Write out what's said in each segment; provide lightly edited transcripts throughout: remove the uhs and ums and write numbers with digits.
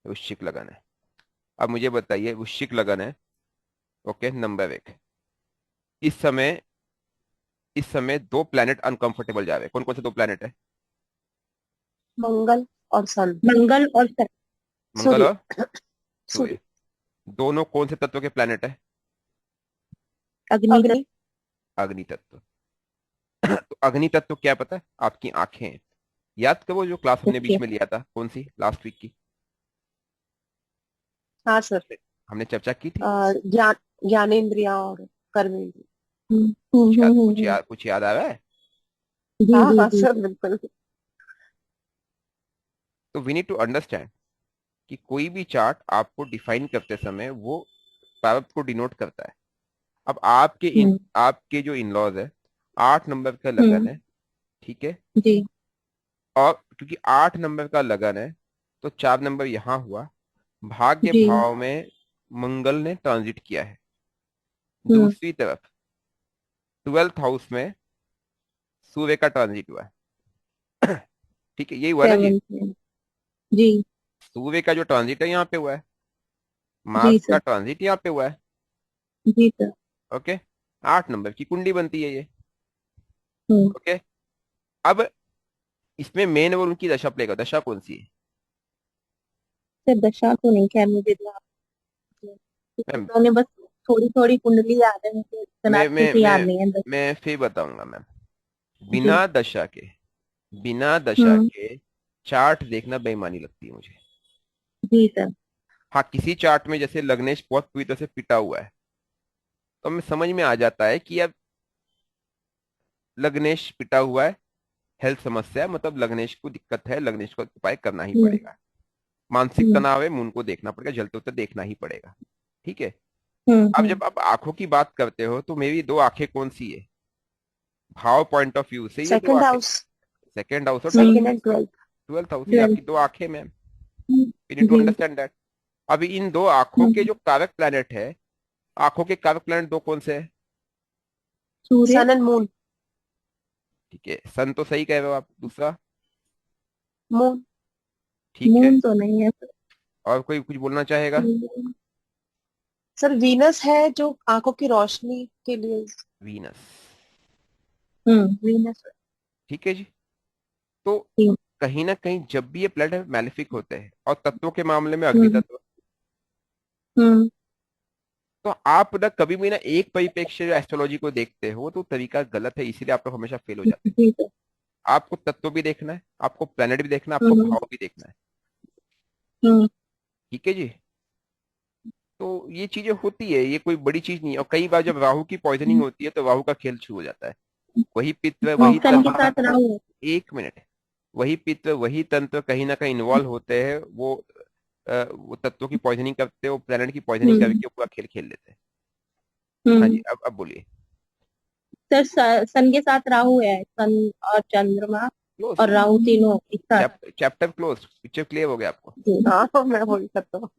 वृश्चिक लगन है। अब मुझे बताइए, वृश्चिक लगन है, ओके, नंबर 1। इस समय इस समय दो प्लैनेट अनकंफर्टेबल जा रहे हैं। कौन कौन से दो प्लैनेट है? मंगल और सन। मंगल और मंगल सूर्य। और सूर्य। सूर्य। दोनों कौन से तत्व के प्लैनेट है? अग्नि। अग्नि। अग्नि तत्व। तो अग्नि तत्व क्या पता है? आपकी आंखें हैं। याद करो जो क्लास हमने ओके। बीच में लिया था, कौन सी, लास्ट वीक की, हाँ सर। हमने चर्चा की थी। ज्ञान, ज्ञानेंद्रिया और कर्मेंद्रिया। कुछ याद आ रहा है? जी हाँ जी हाँ जी सर, बिल्कुल। तो वी नीड टू अंडरस्टैंड कि कोई भी चार्ट आपको डिफाइन करते समय वो पावर को डिनोट करता है। अब आपके जो इन लॉज है, 8 नंबर का लगन है, ठीक है। जी और क्योंकि 8 नंबर का लगन है, तो 4 नंबर यहाँ हुआ। भाग्य जी। भाव में मंगल ने ट्रांजिट किया है। हम्म। दूसरी तरफ 12th हाउस में सूर्य का ट्रांजिट हुआ है। ठीक है, यही हुआ ना जी। 7 जी। सूर्य का जो ट्रांजिट है यहाँ पे हुआ है, जी मार्स का सर। ट्रांजिट यहाँ पे हुआ है। जी सर। ओके, 8 नंबर की कुंडली बनती है ये। हम्म। ओके, अब इसमें मेन रोल उनकी दशा प्ले का, दशा कौन सी है? सर दशा तो नहीं, खैर मुझे ध्यान नहीं है। क्योंकि मैम, मैंने बस थोड़ी थोड़ी कुंडली याद है, मुझे इतना मैं अच्छे मैं से याद मैं नहीं है बस। मैं फिर बताऊंगा मैम। जी। बिना दशा हम्म। के चार्ट देखना बेईमानी लगती है मुझे। जी सर। हाँ, किसी चार्ट में जैसे लग्नेश बहुत पूरी तरह से पिटा हुआ है, तो हमें समझ में आ जाता है कि अब लग्नेश पिटा हुआ है, हेल्थ समस्या है, मतलब लग्नेश को दिक्कत है, लग्नेश को उपाय करना ही हम्म। पड़ेगा। मानसिक हम्म। तनाव है, मून को देखना पड़ेगा, जलते उतर देखना ही पड़ेगा। ठीक है। अब हम्म। जब आप आंखों की बात करते हो, तो मेरी दो आंखें कौन सी है? भाव पॉइंट ऑफ व्यू से ये दो सेकंड आंखें, हाउस। सेकेंड हाउस और second and twelfth. 12th house, ये आपकी ट्वेल्थ। दो आंखें मैम। यू नीड टू जी। Understand that. अभी इन दो आंखों के हम्म। जो कारक प्लैनेट है, आंखों के कारक प्लैनेट दो कौन से हैं? सूर्य। सन एंड मून। ठीक है, सन तो सही कह रहे हो आप। दूसरा? मून। ठीक है। मून तो नहीं है सर। और कोई कुछ बोलना चाहेगा? सर वीनस है जो आंखों की रोशनी के लिए। वीनस। वीनस। ठीक है जी। तो कहीं ना कहीं जब भी ये प्लेनेट मैलेफिक होते हैं, और तत्वों के मामले में अग्नि हम्म। तत्व, हम्म। तो आप ना कभी भी ना एक परिप्रेक्ष्य जो एस्ट्रोलॉजी को देखते हो, तो तरीका गलत है, इसीलिए आप लोग हमेशा फेल हो जाते जी सर। हो। आपको तत्व भी देखना है, आपको प्लेनेट भी देखना है, आपको हम्म। भाव भी देखना है। हम्म। ठीक है जी। तो ये चीजें होती है, ये कोई बड़ी चीज नहीं है। और कई बार जब राहु की पॉइजनिंग होती है, तो राहु का खेल शुरू हो जाता है। वही पित्त और वही सन के तंत्र, साथ राहु है। 1 मिनट, वही पित्त वही तंत्र कहीं ना कहीं इन्वॉल्व होते हैं। वो तत्वों की पॉइजनिंग करते हैं, वो प्लेनेट की पॉइजनिंग हम्म। करके पूरा खेल खेल लेते हैं। हाँ जी, हम्म। अब बोलिए। सर सन के साथ राहु है, सन और चंद्रमा क्लोज। और राहु तीनों एक साथ। चैप्टर क्लोज, पिक्चर क्लियर हो गया आपको? जी हाँ, मैं वही करता हूँ।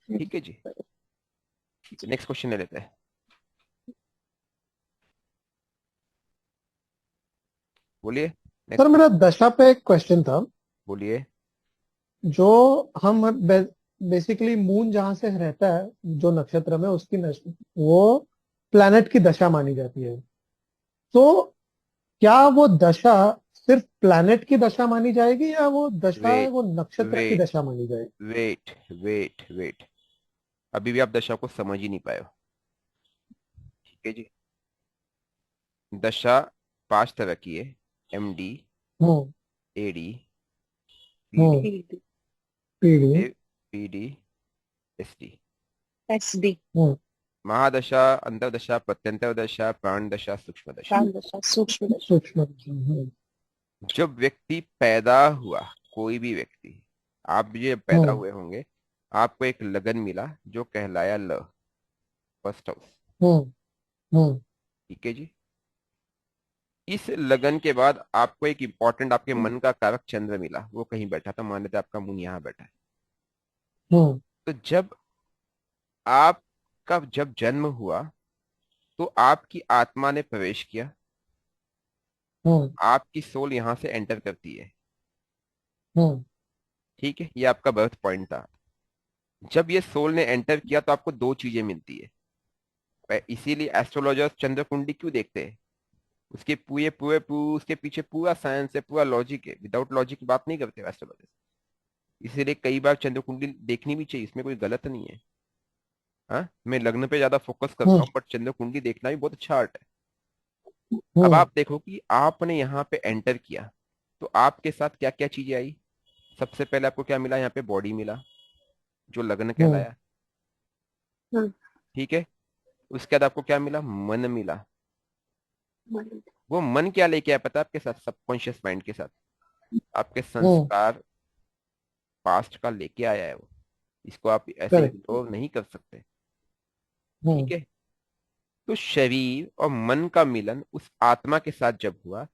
ठीक है जी। ठीक है, नेक्स्ट क्वेश्चन ले लेते हैं। बोलिए, सर नेक्स्ट मेरा क्वेश्चन। दशा पे एक क्वेश्चन था। बोलिए। जो हम बेसिकली मून जहां से रहता है, जो नक्षत्र में उसकी वो प्लैनेट की दशा मानी जाती है। तो क्या वो दशा सिर्फ प्लैनेट की दशा मानी जाएगी, या वो दशा वेट वो नक्षत्र की वेट दशा मानी जाएगी? वेट, अभी भी आप दशा को समझ ही नहीं पाए हो। ठीक है जी। दशा 5 तरह की है: MD, हम्म। AD, PD, हम्म। पीढ़ी। PD, SD। SD। हम्म। महादशा, अंतरदशा, प्रत्यंतर दशा, प्राण दशा, सूक्ष्म दशा। प्राण दशा, सूक्ष्म दशा। सूक्ष्म। जब व्यक्ति पैदा हुआ, कोई भी व्यक्ति, आप भी जब पैदा हम्म। हुए होंगे, आपको एक लगन मिला जो कहलाया ल, फर्स्ट हाउस। हम्म। हम्म। ठीक है जी। इस लगन के बाद आपको एक इंपॉर्टेंट आपके मन का कारक चंद्र मिला, वो कहीं बैठा था, मान लेते हैं आपका मुन यहाँ बैठा है। हम्म। तो जब आपका जब जन्म हुआ, तो आपकी आत्मा ने प्रवेश किया, हम्म। आपकी सोल यहां से एंटर करती है। हम्म। ठीक है, ये आपका बर्थ पॉइंट था। जब ये सोल ने एंटर किया तो आपको दो चीजें मिलती है। इसीलिए एस्ट्रोलॉजर्स चंद्र कुंडली क्यों देखते हैं? उसके उसके पीछे पूरा साइंस है, पूरा लॉजिक है। विदाउट लॉजिक बात नहीं करते एस्ट्रोलॉजर्स। इसीलिए कई बार चंद्र कुंडली देखनी भी चाहिए, इसमें कोई गलत नहीं है। हाँ, मैं लग्न पे ज्यादा फोकस करता हम्म हूँ, बट चंद्र कुंडली देखना भी बहुत अच्छा आर्ट है। अब हम्म आप देखो कि आपने यहाँ पे एंटर किया तो आपके साथ क्या क्या चीजें आई। सबसे पहले आपको क्या मिला? यहाँ पे बॉडी मिला, जो लग्न हम्म कहलाया। हम्म, ठीक है। उसके बाद आपको क्या मिला? मन मिला। हम्म, वो मन क्या लेके आया पता है आपके साथ? सबकॉन्शियस माइंड के साथ आपके हम्म संस्कार पास्ट का लेके आया है वो। इसको आप ऐसे करेक्ट इग्नोर नहीं कर सकते। ठीक हम्म है। तो शरीर और मन का मिलन उस आत्मा के साथ जब हुआ,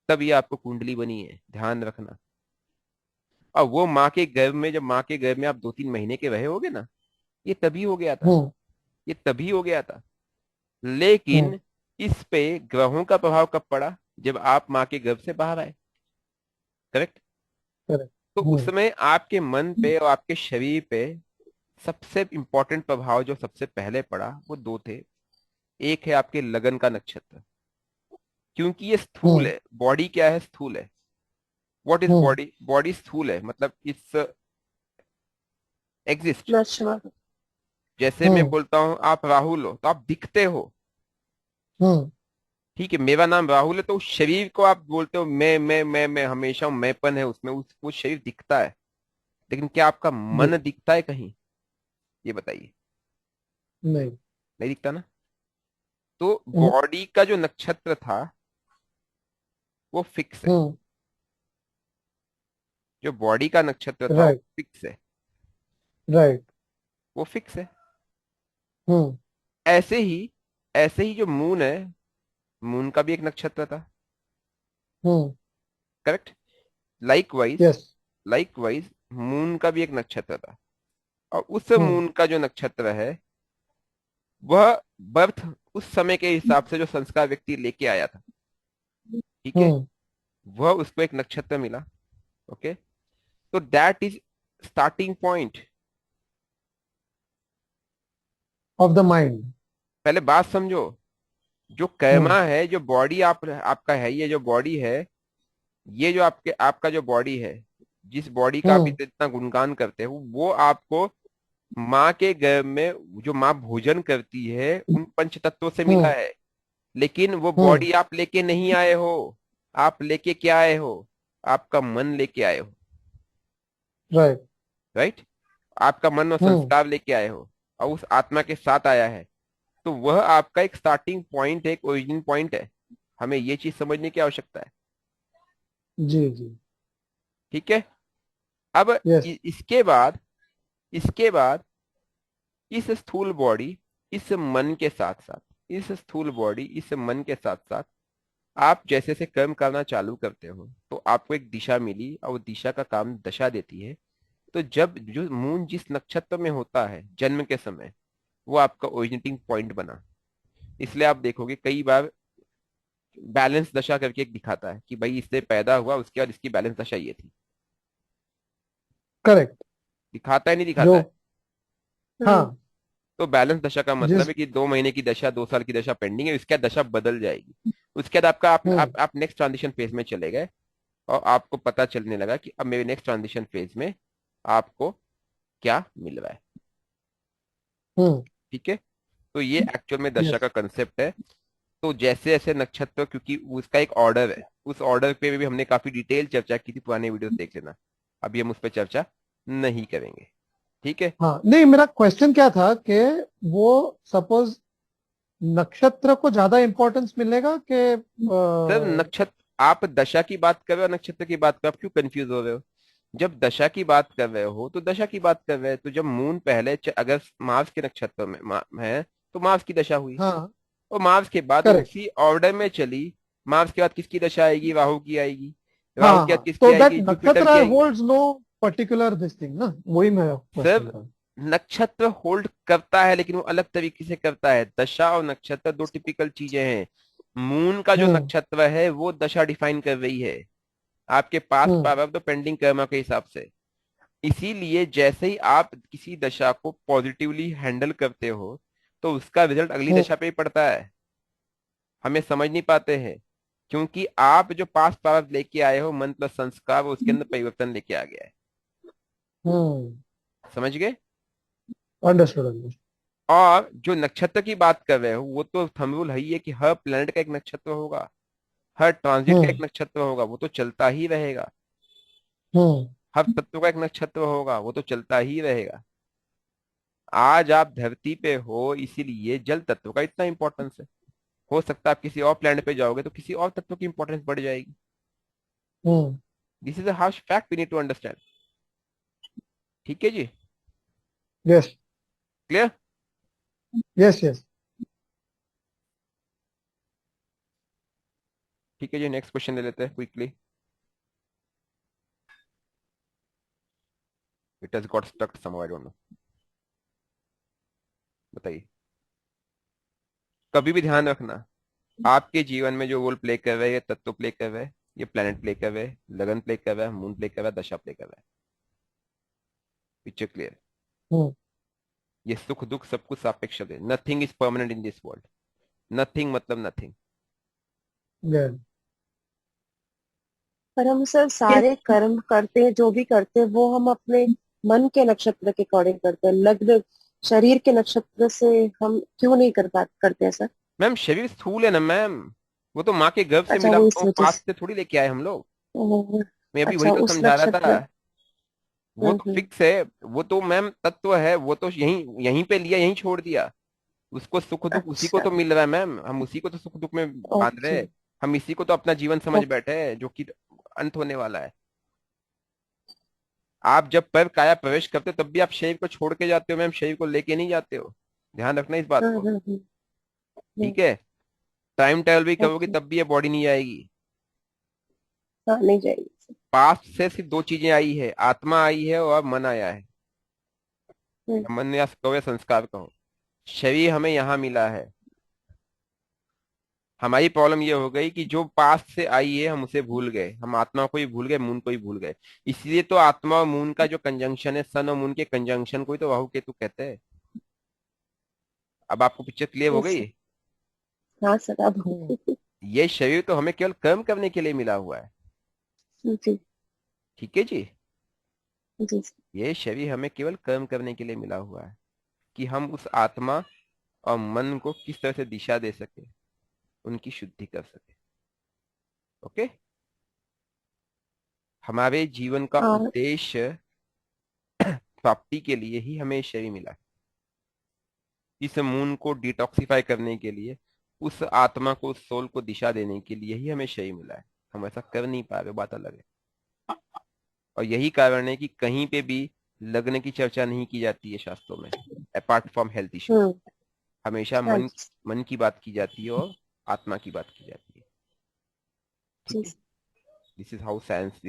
तब ये आपको कुंडली बनी है, ध्यान रखना। और वो माँ के गर्भ में, जब माँ के गर्भ में आप 2-3 महीने के रहे होगे ना, ये तभी हो गया था। हम्म ये तभी हो गया था। हम्म लेकिन इस पे ग्रहों का प्रभाव कब पड़ा? जब आप माँ के गर्भ से बाहर आए। करेक्ट। करेक्ट तो हम्म उसमें आपके मन पे और आपके शरीर पे सबसे इंपॉर्टेंट प्रभाव जो सबसे पहले पड़ा वो दो थे। एक है आपके लगन का नक्षत्र, क्योंकि ये स्थूल हम्म है। बॉडी क्या है? स्थूल है। What is hmm body? Body स्थूल है, मतलब इट्स एग्जिस्ट। नश्वर। जैसे मैं हम्म बोलता हूं आप राहुल हो तो आप दिखते हो। हम्म ठीक है, मेरा नाम राहुल है तो उस शरीर को आप बोलते हो मैं हमेशा मैंपन है उसमें, वो शरीर दिखता है। लेकिन क्या आपका जी मन दिखता है कहीं? ये बताइए। नहीं नहीं दिखता ना। तो हम्म बॉडी का जो नक्षत्र था वो फिक्स है। हम्म जो बॉडी का नक्षत्र था वो राइट फिक्स है। राइट वो फिक्स है। हम्म ऐसे ही, ऐसे ही जो मून है, मून का भी एक नक्षत्र था। Hmm correct. Likewise, yes likewise moon का भी एक नक्षत्र था। और उस हम्म मून का जो नक्षत्र है वह बर्थ, उस समय के हिसाब से जो संस्कार व्यक्ति लेके आया था, ठीक है, हम्म वह उसको एक नक्षत्र मिला। ओके। तो that is starting point. Of the mind पहले बात समझो। जो हम्म कर्मा है, जो बॉडी आपका है, ये जो बॉडी है, ये जो आपका जो बॉडी है, जिस बॉडी का आप हम्म इतना गुणगान करते हो, वो आपको माँ के गर्भ में जो माँ भोजन करती है उन पंच तत्वों से मिला हम्म है। लेकिन वो हम्म बॉडी आप लेके नहीं आए हो। आप लेके क्या आए हो? आपका मन लेके आए हो। Right right. आपका मन और हम्म संस्कार लेके आए हो, और उस आत्मा के साथ आया है। तो वह आपका एक स्टार्टिंग पॉइंट है, एक ओरिजिन पॉइंट है। हमें ये चीज समझने की आवश्यकता है। जी जी ठीक है। अब यस इसके बाद इस स्थूल बॉडी, इस मन के साथ साथ, इस स्थूल बॉडी इस मन के साथ साथ आप जैसे से कर्म करना चालू करते हो तो आपको एक दिशा मिली, और वो दिशा का काम दशा देती है। तो जब जो मून जिस नक्षत्र में होता है जन्म के समय, वो आपका ओरिजिनेटिंग पॉइंट बना। इसलिए आप देखोगे कई बार बैलेंस दशा करके एक दिखाता है कि भाई इससे पैदा हुआ, उसके बाद इसकी बैलेंस दशा ये थी। करेक्ट दिखाता है नहीं दिखाता जो है? हम्म, हाँ तो बैलेंस दशा का मतलब जिस है कि 2 महीने की दशा, 2 साल की दशा पेंडिंग है, उसके बाद दशा बदल जाएगी। उसके बाद आपका हम्म आप नेक्स्ट ट्रांजिशन फेज में चले गए, और आपको पता चलने लगा कि अब मेरे नेक्स्ट ट्रांजिशन फेज में आपको क्या मिल रहा है। हम्म ठीक है। तो ये एक्चुअल में दशा यस का कंसेप्ट है। तो जैसे जैसे नक्षत्र, क्योंकि उसका एक ऑर्डर है, उस ऑर्डर पे भी हमने काफी डिटेल चर्चा की थी, पुराने वीडियोस देख लेना। अभी हम उस पर चर्चा नहीं करेंगे। ठीक है। हाँ नहीं मेरा क्वेश्चन क्या था कि वो सपोज नक्षत्र को ज्यादा इंपॉर्टेंस मिलेगा कि सर नक्षत्र, आप दशा की बात कर रहे हो, नक्षत्र की बात कर रहे हो, आप क्यों कंफ्यूज हो रहे हो? जब दशा की बात कर रहे हो तो दशा की बात कर रहे हैं। तो जब मून पहले अगर मार्स के नक्षत्र में है तो मार्स की दशा हुई, हाँ और मार्स के बाद वो करेक्ट उसी ऑर्डर में चली। मार्स के बाद किसकी दशा आएगी? राहु की आएगी। हाँ राहु हाँ के बाद हाँ किसकी तो दैट आएगी? जुपिटर की नक्षत्र आएगी। Holds no particular this thing ना वही मेरा क्वेश्चन सर था नक्षत्र होल्ड करता है, लेकिन वो अलग तरीके से करता है। दशा और नक्षत्र दो टिपिकल चीजें हैं। मून का जो हम्म नक्षत्र है वो दशा डिफाइन कर रही है, आपके पास हम्म प्रारब्ध पेंडिंग कर्मा के हिसाब से। इसीलिए जैसे ही आप किसी दशा को पॉजिटिवली हैंडल करते हो तो उसका रिजल्ट अगली हम्म दशा पे ही पड़ता है। हमें समझ नहीं पाते हैं, क्योंकि आप जो पास्ट पावर लेके आए हो, मन प्लस संस्कार, वो उसके अंदर परिवर्तन लेके आ गया है। हम्म समझ गए? Understood understood. और जो नक्षत्र की बात कर रहे हो, वो तो थंब रूल है ही है कि हर प्लेनेट का एक नक्षत्र होगा, हर ट्रांजिट का एक हम्म नक्षत्र होगा, वो तो चलता ही रहेगा। हम्म हर तत्व का एक नक्षत्र होगा, वो तो चलता ही रहेगा। आज आप धरती पे हो, इसीलिए जल तत्व का इतना इंपॉर्टेंस है। हो सकता है आप किसी और प्लेनेट पे जाओगे तो किसी और तत्व की इंपॉर्टेंस बढ़ जाएगी। Hmm this is a harsh fact we need to understand. ठीक है जी? Yes clear? Yes yes. ठीक है जी, नेक्स्ट क्वेश्चन ले लेते हैं quickly. It has got stuck somewhere, I don't know. बताइए। कभी भी ध्यान रखना, आपके जीवन में जो रोल प्ले कर रहे हैं, ये तत्व प्ले कर रहे हैं, ये प्लेनेट प्ले कर रहे हैं, लगन प्ले कर रहा है, मून प्ले कर रहा है, दशा प्ले कर रहा है। Picture clear? हम्म ये सुख दुख सब कुछ सापेक्ष है। Nothing is permanent in this world. Nothing मतलब नथिंग। यस पर हम सर सारे कर्म करते हैं, जो भी करते हैं वो हम अपने मन के नक्षत्र के अकॉर्डिंग करते हैं। लग्न शरीर के नक्षत्र से हम क्यों नहीं करते हैं सर? मैम शरीर स्थूल है ना मैम, वो तो माँ के गर्भ से अच्छा, मिला, वो वो इस वजह पास से। से थोड़ी लेके आए हम लोग। मैं अभी वही अच्छा, तो उस समझा रहा था। नक्षत्र। वो तो हम्म। फिक्स है, वो तो मैम तत्व है, वो तो यहीं यहीं पे लिया, यहीं छोड़ दिया। उसको सुख दुख उसी को अच्छा। तो मिल रहा है मैम, हम उसी को तो सुख दुख में बांध रहे ओके। हैं। हम इसी को तो अपना जीवन समझ ओके। बैठे हैं, जो कि अंत होने वाला है। आप जब पर काया प्रवेश करते हो तब भी आप शरीर को छोड़ के जाते हो मैम, शरीर को लेके नहीं जाते हो। ध्यान रखना इस बात को। हम्म। ठीक है? टाइम ट्रेवल भी करोगे ओके। तब भी ये बॉडी नहीं आएगी। हाँ, नहीं जाएगी सर। पास्ट से सिर्फ दो चीजें आई है, आत्मा आई है और मन आया है। हम्म। या मन या कहो या संस्कार कहो। शरीर हमें यहाँ मिला है। हमारी प्रॉब्लम ये हो गई कि जो पास्ट से आई है हम उसे भूल गए, हम आत्मा को ही भूल गए, मून को ही भूल गए। इसलिए तो आत्मा और मून का जो कंजंक्शन है, सन और मून के कंजंक्शन को ही तो राहु केतु कहते हैं। अब आपको पिक्चर क्लियर हो यस गई? सर। हाँ सर, अब ये शरीर तो हमें केवल कर्म करने के लिए मिला हुआ है। जी। ठीक है जी? जी सर। ये शरीर हमें केवल कर्म करने के लिए मिला हुआ है, कि हम उस आत्मा और मन को किस तरह से दिशा दे सके, उनकी शुद्धि कर सके। ओके? हमारे जीवन का और उद्देश्य प्राप्ति के लिए ही हमें ये शरीर मिला है। इस मून को डिटॉक्सिफाई करने के लिए, उस आत्मा को, उस सोल को दिशा देने के लिए ही हमें शरीर मिला है। हम ऐसा कर नहीं पा रहे, बात अलग है। और यही कारण है कि कहीं पे भी लग्न की चर्चा नहीं की जाती है शास्त्रों में, अपार्ट फ्रॉम हेल्थ इश्यूज। हम्म। हमेशा हाँ मन जी। मन की बात की जाती है और आत्मा की बात की जाती है। ठीक जी है? Sir. This is how science